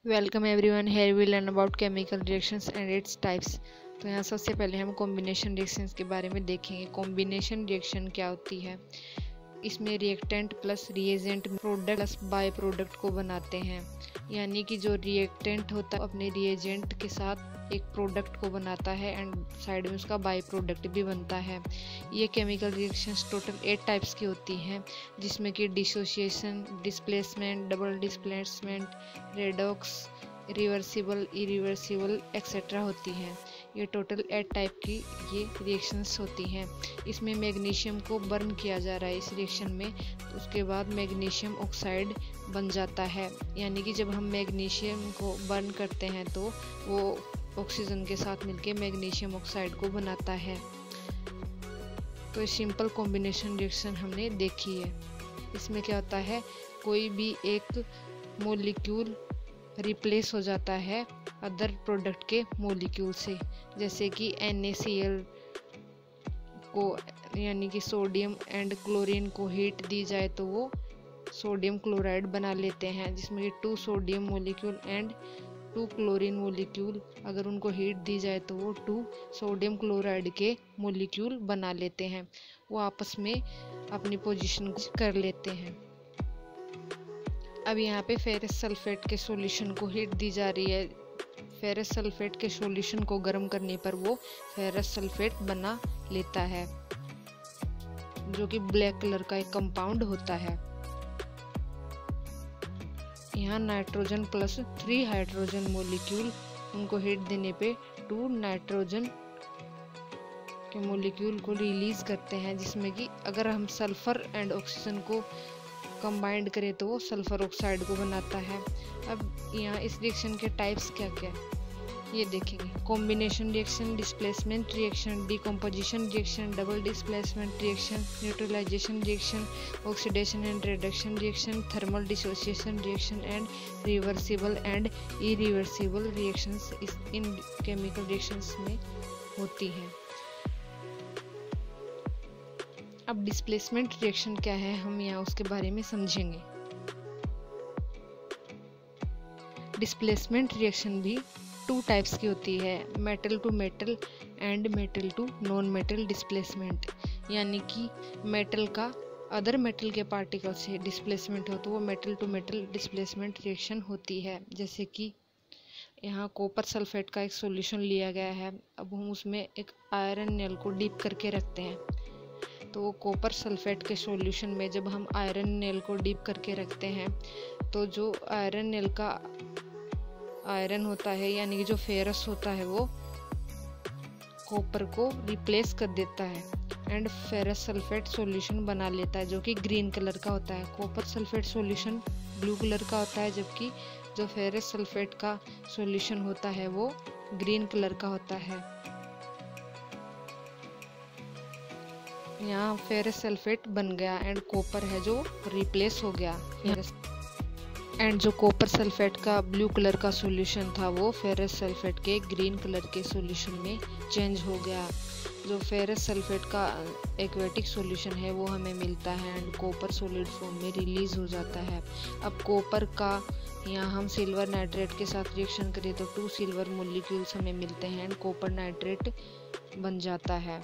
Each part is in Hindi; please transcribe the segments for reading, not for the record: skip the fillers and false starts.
Welcome everyone, here we learn about chemical reactions and its types. तो यहाँ सबसे पहले हम कॉम्बिनेशन रिएक्शंस के बारे में देखेंगे। कॉम्बिनेशन रिएक्शन क्या होती है? इसमें reactant plus reagent product plus by product को बनाते हैं, यानी कि जो रिएक्टेंट होता है अपने रिएजेंट के साथ एक प्रोडक्ट को बनाता है एंड साइड में उसका बाय प्रोडक्ट भी बनता है। ये केमिकल रिएक्शंस टोटल 8 टाइप्स की होती हैं, जिसमें कि dissociation, displacement, double displacement, redox, reversible, irreversible etcetera होती हैं। ये टोटल 8 टाइप की ये रिएक्शंस होती हैं। इसमें मैग्नीशियम को बर्न किया जा रहा है इस रिएक्शन में, तो उसके बाद मैग्नीशियम ऑक्साइड बन जाता है। यानी कि जब हम मैग्नीशियम को बर्न करते हैं तो वो ऑक्सीजन के साथ मिलकर मैग्नीशियम ऑक्साइड को बनाता है। तो सिंपल कॉम्बिनेशन रिएक्शन हमने देखी है। इसमें क्या होता है, कोई भी एक मॉलिक्यूल रिप्लेस हो जाता है अदर प्रोडक्ट के मॉलिक्यूल से। जैसे कि NaCl को यानी कि सोडियम एंड क्लोरीन को हीट दी जाए तो वो सोडियम क्लोराइड बना लेते हैं, जिसमें कि 2 sodium molecule and 2 chlorine molecule अगर उनको हीट दी जाए तो वो 2 सोडियम क्लोराइड के मॉलिक्यूल बना लेते हैं। वो आपस में अपनी पोजीशन कर लेते हैं। अब यहाँ पे फेरस सल्फेट के सॉल्यूशन को हीट दी जा रही है। फेरस सल्फेट के सॉल्यूशन को गर्म करने पर वो फेरस सल्फेट बना लेता है, जो कि ब्लैक कलर का एक कंपाउंड होता है। यहाँ नाइट्रोजन प्लस 3 हाइड्रोजन मॉलिक्यूल, उनको हीट देने पे 2 नाइट्रोजन के मॉलिक्यूल को रिलीज करते हैं, जिसमें कि अगर हम सल्फर एंड ऑक्सीजन को कंबाइंड करें तो वो सल्फर ऑक्साइड को बनाता है। अब यहाँ इस रिएक्शन के टाइप्स क्या क्या है ये देखेंगे। Combination reaction, displacement reaction, decomposition reaction, double displacement reaction, neutralization reaction, oxidation and reduction reaction, thermal dissociation reaction and reversible and irreversible reactions in chemical reactions में होती हैं। अब डिस्प्लेसमेंट रिएक्शन क्या है, हम यहाँ उसके बारे में समझेंगे। डिस्प्लेसमेंट रिएक्शन भी 2 टाइप्स की होती है, metal to metal and metal to non metal displacement. यानी कि मेटल का अदर मेटल के पार्टिकल से डिस्प्लेसमेंट हो तो वो metal to metal displacement reaction होती है। जैसे कि यहाँ कॉपर सल्फेट का एक सॉल्यूशन लिया गया है। अब हम उसमें एक आयरन नेल को डीप करके रखते हैं, तो कॉपर सल्फेट के सॉल्यूशन में जब हम आयरन नेल को डीप करके रखते हैं तो जो आयरन नेल का आयरन होता है यानी कि जो फेरस होता है वो कॉपर को रिप्लेस कर देता है एंड फेरस सल्फेट सॉल्यूशन बना लेता है, जो कि ग्रीन कलर का होता है। Copper sulphate solution blue colour का होता है, जबकि जो फेरस सल्फेट का सॉल्यूशन होता है वो ग्रीन कलर का होता है। यहाँ फेरस सल्फेट बन गया एंड कॉपर है जो रिप्लेस हो गया, एंड जो कॉपर सल्फेट का ब्लू कलर का सॉल्यूशन था वो फेरस सल्फेट के ग्रीन कलर के सॉल्यूशन में चेंज हो गया। जो फेरस सल्फेट का एक्वेटिक सॉल्यूशन है वो हमें मिलता है एंड कॉपर सॉलिड फॉर्म में रिलीज हो जाता है। अब कॉपर का यहाँ हम सिल्वर नाइट्रेट के साथ रिएक्शन करें तो 2 सिल्वर मॉलिक्यूल्स हमें मिलते हैं एंड कॉपर नाइट्रेट बन जाता है।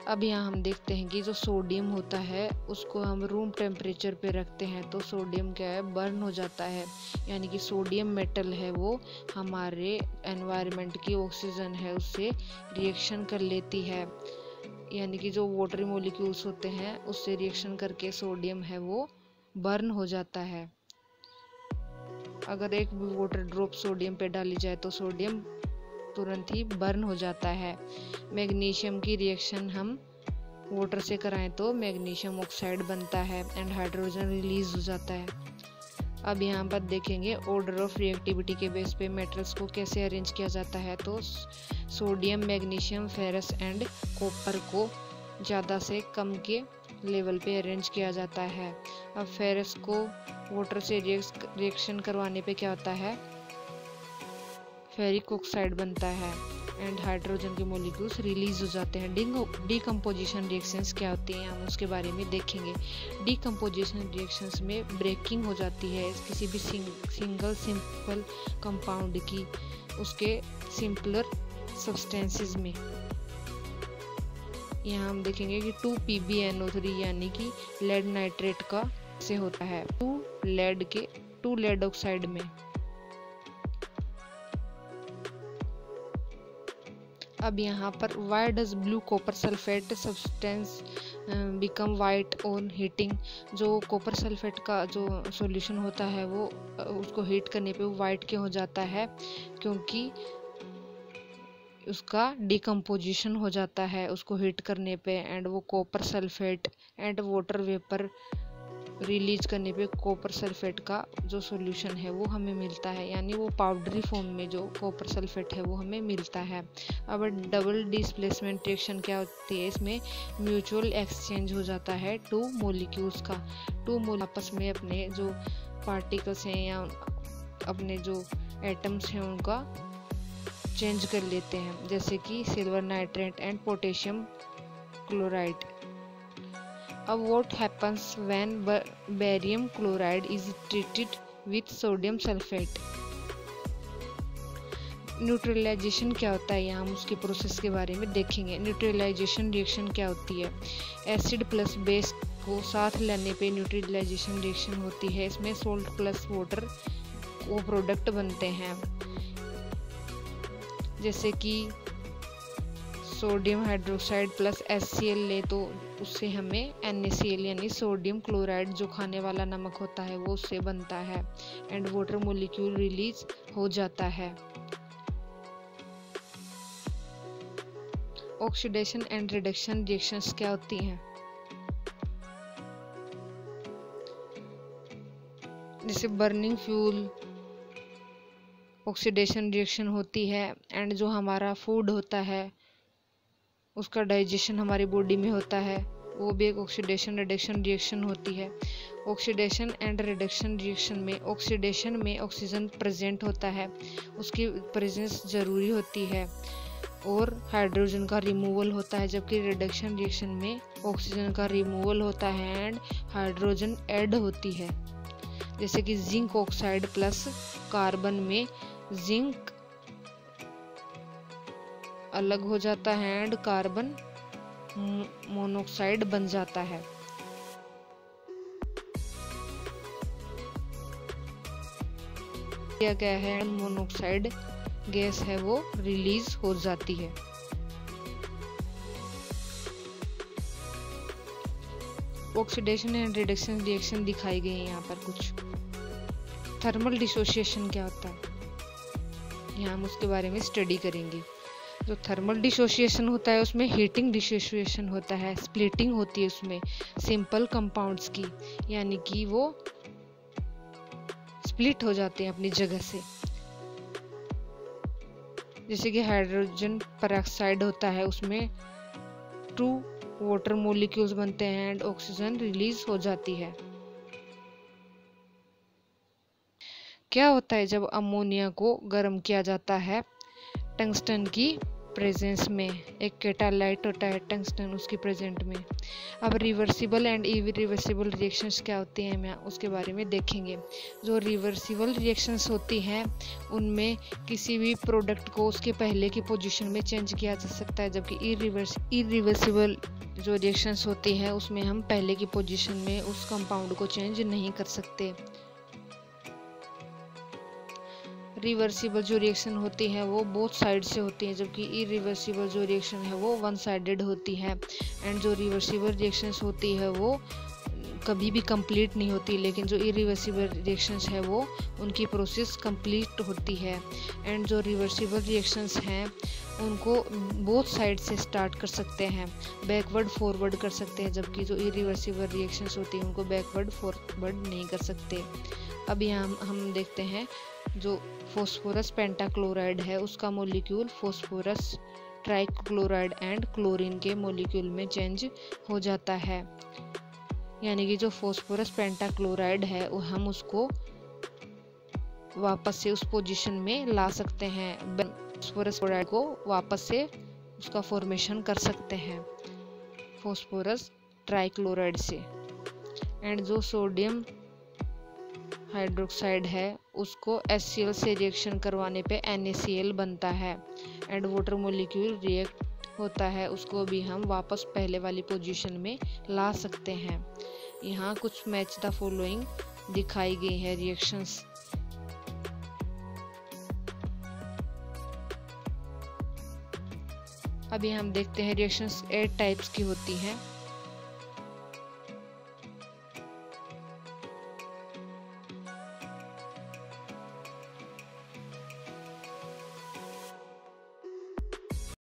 अब यहाँ हम देखते हैं कि जो सोडियम होता है उसको हम रूम टेम्परेचर पे रखते हैं तो सोडियम क्या है, बर्न हो जाता है। यानी कि सोडियम मेटल है वो हमारे एनवायरनमेंट की ऑक्सीजन है उससे रिएक्शन कर लेती है। यानी कि जो वाटरी मॉलिक्यूल्स होते हैं उससे रिएक्शन करके सोडियम है वो बर्न हो जाता है। अगर एक भी वाटर ड्रॉप सोडियम पे डाली जाए तो सोडियम तुरंत ही बर्न हो जाता है। मैग्नीशियम की रिएक्शन हम वाटर से कराएं तो मैग्नीशियम ऑक्साइड बनता है एंड हाइड्रोजन रिलीज हो जाता है। अब यहाँ पर देखेंगे ऑर्डर ऑफ रिएक्टिविटी के बेस पे मेटल्स को कैसे अरेंज किया जाता है। तो sodium, magnesium, ferrous and copper को ज़्यादा से कम के लेवल पे अरेंज किया जाता है। अब फेरस को वाटर से रिएक्शन करवाने पे क्या होता है, फेरिक ऑक्साइड बनता है एंड हाइड्रोजन के मॉलिक्यूल्स रिलीज हो जाते हैं। डीकम्पोजिशन रिएक्शंस क्या होती हैं हम उसके बारे में देखेंगे। डीकम्पोजिशन रिएक्शंस में ब्रेकिंग हो जाती है किसी भी सिंगल सिंपल कंपाउंड की उसके सिंपलर सब्सटेंसेस में। यहाँ हम देखेंगे कि 2PbNO3 यानी कि लेड नाइट्रेट का से होता है 2 लेड ऑक्साइड में। अब यहाँ पर why does blue copper sulphate substance become white on heating. जो कॉपर सल्फेट का जो सॉल्यूशन होता है वो उसको हीट करने पे वो वाइट क्यों हो जाता है, क्योंकि उसका डिकम्पोजिशन हो जाता है उसको हीट करने पे, एंड वो copper sulphate and water vapour release करने पे कॉपर सल्फेट का जो सॉल्यूशन है वो हमें मिलता है, यानी वो पाउडरी फॉर्म में जो कॉपर सल्फेट है वो हमें मिलता है। अब डबल डिस्प्लेसमेंट रिएक्शन क्या होती है, इसमें म्यूचुअल एक्सचेंज हो जाता है 2 मॉलिक्यूल्स का। 2 मॉलिक्यूल आपस में अपने जो पार्टिकल्स हैं या अपने जो एटम्स हैं उनका चेंज कर लेते हैं, जैसे कि silver nitrate and potassium chloride. अब what happens when barium chloride is treated with sodium sulphate. Neutralisation क्या होता है, यहाँ हम उसके प्रोसेस के बारे में देखेंगे। न्यूट्रलाइजेशन रिएक्शन क्या होती है, एसिड प्लस बेस को साथ लेने पे न्यूट्रलाइजेशन रिएक्शन होती है। इसमें सोल्ट प्लस वाटर को प्रोडक्ट बनते हैं, जैसे कि सोडियम हाइड्रोक्साइड प्लस HCl ले तो उससे हमें NaCl यानी सोडियम क्लोराइड जो खाने वाला नमक होता है वो उससे बनता है, एंड वाटर मॉलिक्यूल रिलीज हो जाता है। ऑक्सीडेशन एंड रिडक्शन रिएक्शंस क्या होती हैं, जैसे बर्निंग फ्यूल ऑक्सीडेशन रिएक्शन होती है, एंड जो हमारा फूड होता है उसका डाइजेशन हमारी बॉडी में होता है वो भी एक ऑक्सीडेशन रिडक्शन रिएक्शन होती है। ऑक्सीडेशन एंड रिडक्शन रिएक्शन में ऑक्सीडेशन में ऑक्सीजन प्रेजेंट होता है, उसकी प्रेजेंस ज़रूरी होती है, और हाइड्रोजन का रिमूवल होता है, जबकि रिडक्शन रिएक्शन में ऑक्सीजन का रिमूवल होता है एंड हाइड्रोजन ऐड होती है। जैसे कि जिंक ऑक्साइड प्लस कार्बन में जिंक अलग हो जाता है एंड कार्बन मोनोक्साइड बन जाता है। क्या है, मोनोक्साइड गैस है वो रिलीज हो जाती है। ऑक्सीडेशन एंड रिडक्शन रिएक्शन दिखाई गई है यहाँ पर कुछ। थर्मल डिसोसिएशन क्या होता है, यहाँ हम उसके बारे में स्टडी करेंगे। जो थर्मल डिसोसिएशन होता है उसमें हीटिंग डिसोसिएशन होता है, स्प्लिटिंग होती है उसमें सिंपल कंपाउंड्स की, यानी कि वो स्प्लिट हो जाते हैं अपनी जगह से। जैसे कि हाइड्रोजन पेरोक्साइड होता है उसमें 2 वाटर मॉलिक्यूल्स बनते हैं एंड ऑक्सीजन रिलीज हो जाती है। क्या होता है जब अमोनिया को गर्म किया जाता है टंगस्टन की प्रेजेंस में, एक कैटालाइट होता है टंगस्टन उसकी प्रेजेंट में। अब रिवर्सिबल एंड इरिवर्सिबल रिएक्शंस क्या होती हैं हम उसके बारे में देखेंगे। जो रिवर्सिबल रिएक्शंस होती हैं उनमें किसी भी प्रोडक्ट को उसके पहले की पोजीशन में चेंज किया जा सकता है, जबकि इरिवर्सिबल जो रिएक्शंस होती है उसमें हम पहले की पोजीशन में उस कंपाउंड को चेंज नहीं कर सकते। रिवर्सिबल जो रिएक्शन होती है वो बोथ साइड से होती है, जबकि इरिवर्सिबल जो रिएक्शन है वो वन साइडेड होती है। एंड जो रिवर्सिबल रिएक्शंस होती है वो कभी भी कंप्लीट नहीं होती, लेकिन जो इरिवर्सिबल रिएक्शंस है वो उनकी प्रोसेस कंप्लीट होती है। एंड जो रिवर्सिबल रिएक्शंस हैं उनको बोथ साइड से स्टार्ट कर सकते हैं, बैकवर्ड फॉरवर्ड कर सकते हैं, जबकि जो इरिवर्सिबल रिएक्शंस होती हैं उनको बैकवर्ड फॉरवर्ड नहीं कर सकते। अब यहाँ हम देखते हैं जो फॉस्फोरस पेंटाक्लोराइड है उसका molecule phosphorus trichloride and chlorine के मॉलिक्यूल में चेंज हो जाता है, यानी कि जो फॉस्फोरस पेंटाक्लोराइड है वो हम उसको वापस से उस पोजीशन में ला सकते हैं फास्फोरस क्लोराइड को वापस से उसका फॉर्मेशन कर सकते हैं फास्फोरस ट्राइक्लोराइड से। एंड जो सोडियम हाइड्रोक्साइड है उसको HCl से रिएक्शन करवाने पे NaCl बनता है। एंड वाटर मोलिक्यूल रिएक्ट होता है, उसको भी हम वापस पहले वाली पोजीशन में ला सकते हैं। यहाँ कुछ मैच द फॉलोइंग दिखाई गई है रिएक्शंस। अभी हम देखते हैं रिएक्शंस 8 टाइप्स की होती हैं।